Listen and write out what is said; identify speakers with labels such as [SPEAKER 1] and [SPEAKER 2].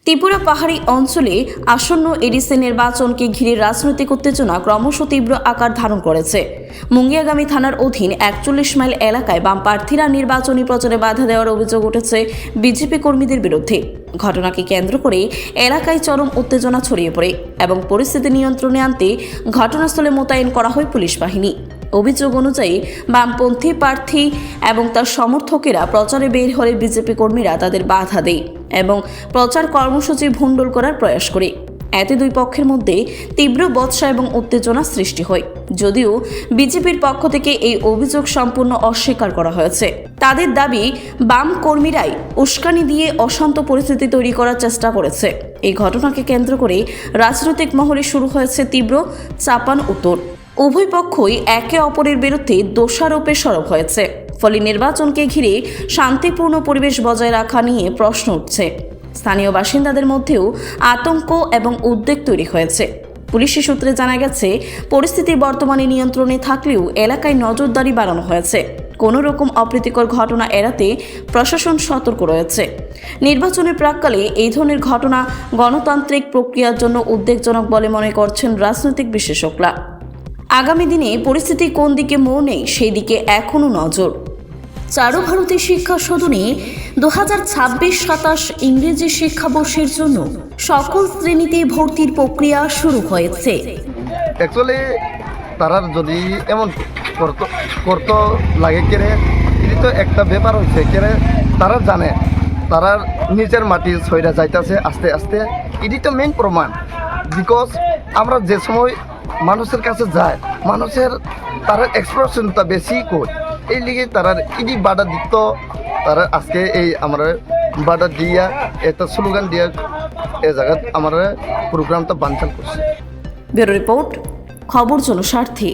[SPEAKER 1] ত্রিপুরা পাহাড়ি অঞ্চলে আসন্ন এডিসি নির্বাচনকে ঘিরে রাজনৈতিক উত্তেজনা ক্রমশ তীব্র আকার ধারণ করেছে। মুঙ্গিয়াগামী থানার অধীন 41 মাইল এলাকায় বাম প্রার্থীরা নির্বাচনী প্রচারে বাধা দেওয়ার অভিযোগ উঠেছে বিজেপি কর্মীদের বিরুদ্ধে। ঘটনাকে কেন্দ্র করে এলাকায় চরম উত্তেজনা ছড়িয়ে পড়ে এবং পরিস্থিতি নিয়ন্ত্রণে আনতে ঘটনাস্থলে মোতায়েন করা হয় পুলিশ বাহিনী। অভিযোগ অনুযায়ী বামপন্থী প্রার্থী এবং তার সমর্থকেরা প্রচারে বের হলে বিজেপি কর্মীরা তাদের বাধা দেয় এবং প্রচার কর্মসূচি ভণ্ডুল করার প্রয়াস করে। এতে দুই পক্ষের মধ্যে তীব্র বচসা এবং উত্তেজনা সৃষ্টি হয়। যদিও বিজেপির পক্ষ থেকে এই অভিযোগ সম্পূর্ণ অস্বীকার করা হয়েছে। তাদের দাবি, বাম কর্মীরাই উস্কানি দিয়ে অশান্ত পরিস্থিতি তৈরি করার চেষ্টা করেছে। এই ঘটনাকে কেন্দ্র করে রাজনৈতিক মহলে শুরু হয়েছে তীব্র চাপান উত্তর। উভয় পক্ষই একে অপরের বিরুদ্ধে দোষারোপে সরব হয়েছে। ফলে নির্বাচনকে ঘিরে শান্তিপূর্ণ পরিবেশ বজায় রাখা নিয়ে প্রশ্ন উঠছে। স্থানীয় বাসিন্দাদের মধ্যেও আতঙ্ক এবং উদ্বেগ তৈরি হয়েছে। পুলিশি সূত্রে জানা গেছে, পরিস্থিতি বর্তমানে নিয়ন্ত্রণে থাকলেও এলাকায় নজরদারি বাড়ানো হয়েছে। কোনো রকম অপ্রীতিকর ঘটনা এড়াতে প্রশাসন সতর্ক রয়েছে। নির্বাচনের প্রাক্কালে এই ধরনের ঘটনা গণতান্ত্রিক প্রক্রিয়ার জন্য উদ্বেগজনক বলে মনে করছেন রাজনৈতিক বিশেষজ্ঞরা। আগামী দিনে পরিস্থিতি কোন দিকে মোড় নেই সেই দিকে এখনও নজর। চারু ভারতী শিক্ষা সদনে 2026-27 ইংরেজি শিক্ষাবর্ষের জন্য সকল শ্রেণীতে ভর্তির প্রক্রিয়া শুরু হয়েছে।
[SPEAKER 2] অ্যাকচুয়ালি তারা যদি এমন করতো লাগে কেড়ে, এটি তো একটা ব্যাপার হচ্ছে কেড়ে তারা জানে তারা নিচের মাটি ছয়টা যাইতেছে আস্তে আস্তে। এটি তো মেইন প্রমাণ। বিকজ আমরা যে সময় মানুষের কাছে যায়, মানুষের তার এক্সপ্রেশনটা বেশি করি, এই লিগে তারা ইডি বাধা দিত। তারা আজকে এই আমরা বাধা দিয়া একটা স্লোগান দিয়া এই জায়গায় আমরা প্রোগ্রামটা বানচাল করছি।
[SPEAKER 1] ব্যুরো রিপোর্ট, খবর জনস্বার্থে।